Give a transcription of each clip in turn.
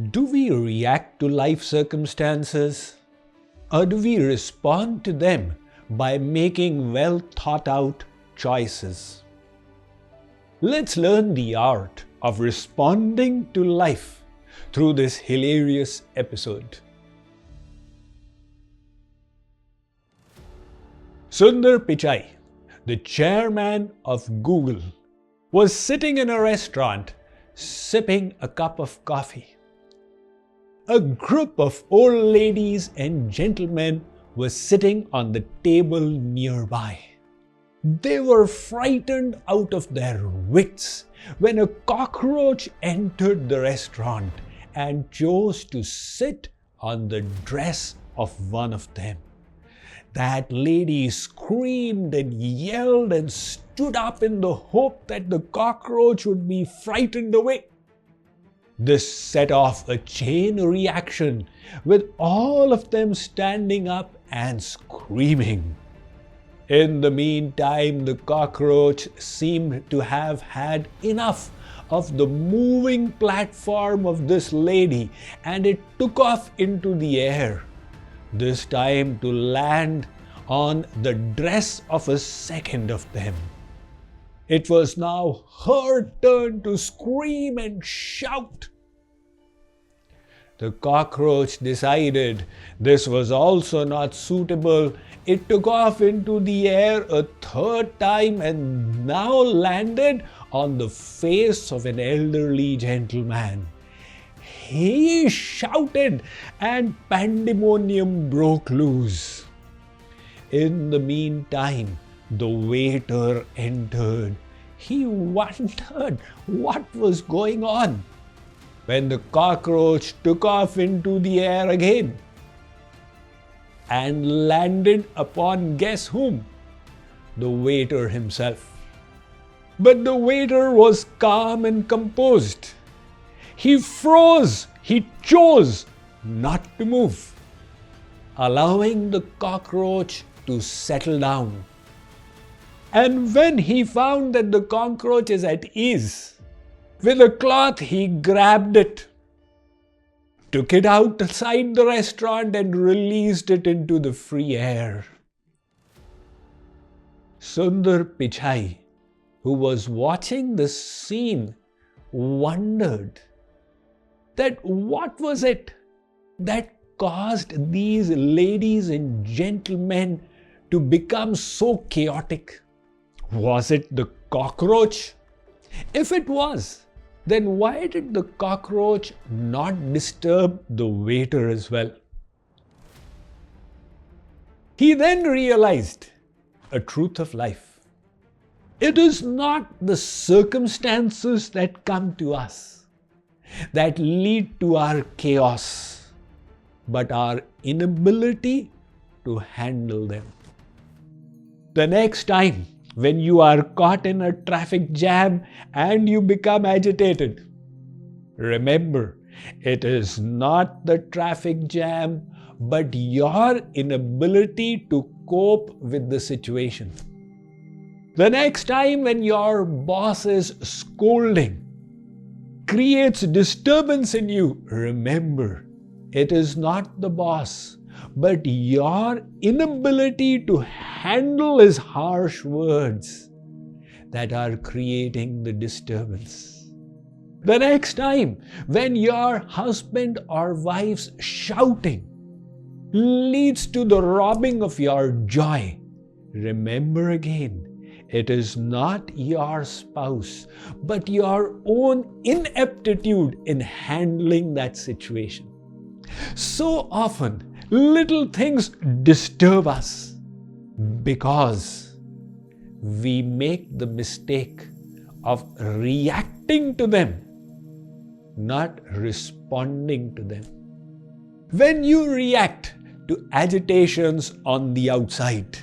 Do we react to life circumstances, or do we respond to them by making well thought out choices? Let's learn the art of responding to life through this hilarious episode. Sundar Pichai, the chairman of Google, was sitting in a restaurant sipping a cup of coffee. A group of old ladies and gentlemen were sitting on the table nearby. They were frightened out of their wits when a cockroach entered the restaurant and chose to sit on the dress of one of them. That lady screamed and yelled and stood up in the hope that the cockroach would be frightened away. This set off a chain reaction, with all of them standing up and screaming. In the meantime, the cockroach seemed to have had enough of the moving platform of this lady, and it took off into the air, this time to land on the dress of a second of them. It was now her turn to scream and shout. The cockroach decided this was also not suitable. It took off into the air a third time and now landed on the face of an elderly gentleman. He shouted and pandemonium broke loose. In the meantime, the waiter entered. He wondered what was going on when the cockroach took off into the air again and landed upon guess whom? The waiter himself. But the waiter was calm and composed. He froze. He chose not to move, allowing the cockroach to settle down. And when he found that the cockroach is at ease, with a cloth he grabbed it, took it outside the restaurant and released it into the free air. Sundar Pichai, who was watching this scene, wondered that what was it that caused these ladies and gentlemen to become so chaotic? Was it the cockroach? If it was, then why did the cockroach not disturb the waiter as well? He then realized a truth of life. It is not the circumstances that come to us that lead to our chaos, but our inability to handle them. The next time when you are caught in a traffic jam and you become agitated, remember, it is not the traffic jam, but your inability to cope with the situation. The next time when your boss is scolding, creates disturbance in you, remember, it is not the boss, but your inability to handle his harsh words that are creating the disturbance. The next time when your husband or wife's shouting leads to the robbing of your joy, remember again, it is not your spouse, but your own ineptitude in handling that situation. So often, little things disturb us because we make the mistake of reacting to them, not responding to them. When you react to agitations on the outside,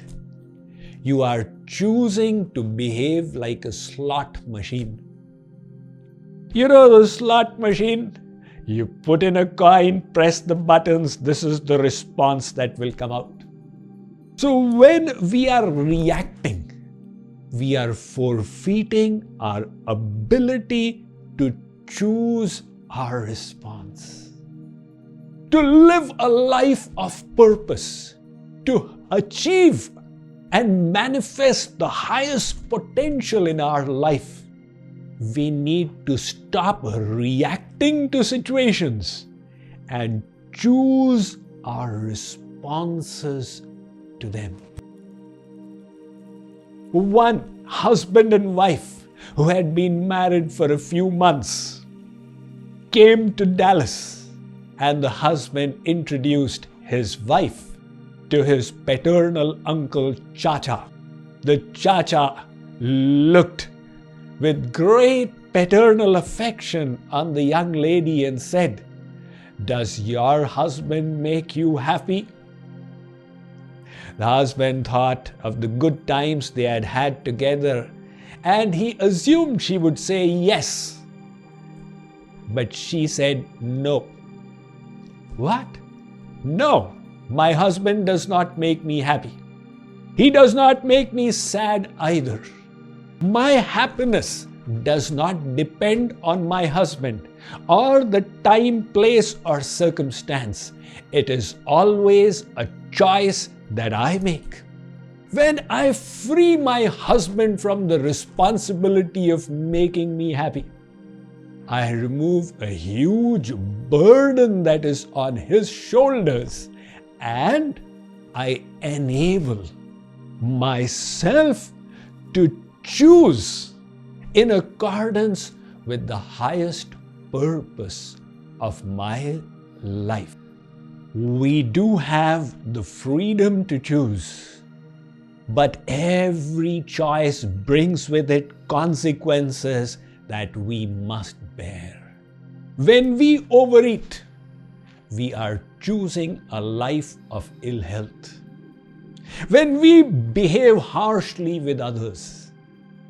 you are choosing to behave like a slot machine. You know the slot machine? You put in a coin, press the buttons, this is the response that will come out. So when we are reacting, we are forfeiting our ability to choose our response. to live a life of purpose, to achieve and manifest the highest potential in our life, we need to stop reacting to situations and choose our responses to them. One husband and wife who had been married for a few months came to Dallas, and the husband introduced his wife to his paternal uncle Chacha. The Chacha looked with great paternal affection on the young lady and said, "Does your husband make you happy?" The husband thought of the good times they had had together, and he assumed she would say yes. But she said no. "What? No, my husband does not make me happy. He does not make me sad either. My happiness does not depend on my husband or the time, place, or circumstance. It is always a choice that I make. When I free my husband from the responsibility of making me happy, I remove a huge burden that is on his shoulders, and I enable myself to choose in accordance with the highest purpose of my life." We do have the freedom to choose, but every choice brings with it consequences that we must bear. When we overeat, we are choosing a life of ill health. When we behave harshly with others,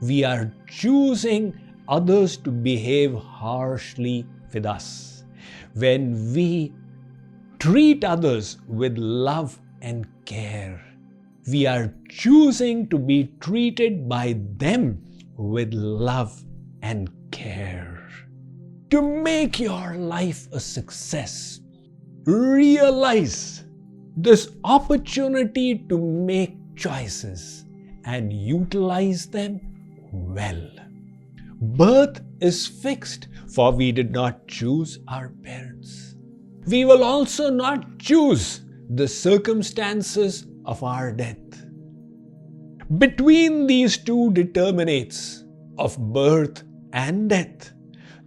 we are choosing others to behave harshly with us. When we treat others with love and care, we are choosing to be treated by them with love and care. To make your life a success, realize this opportunity to make choices and utilize them well. Birth is fixed, for we did not choose our parents. We will also not choose the circumstances of our death. Between these two determinates of birth and death,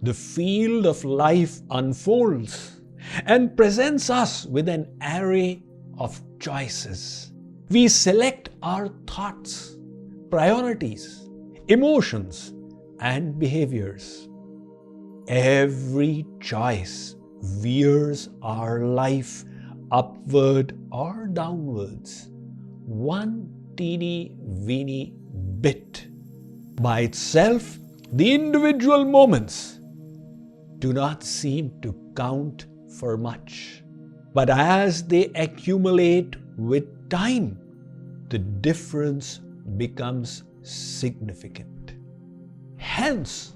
the field of life unfolds and presents us with an array of choices. We select our thoughts, priorities, emotions, and behaviors. Every choice veers our life upward or downwards, one teeny weeny bit. By itself, the individual moments do not seem to count for much. But as they accumulate with time, the difference becomes significant. Hence,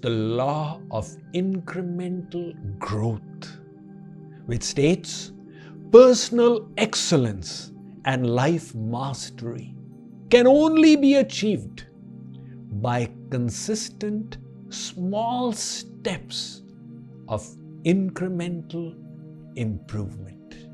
the law of incremental growth, which states personal excellence and life mastery can only be achieved by consistent small steps of incremental improvement.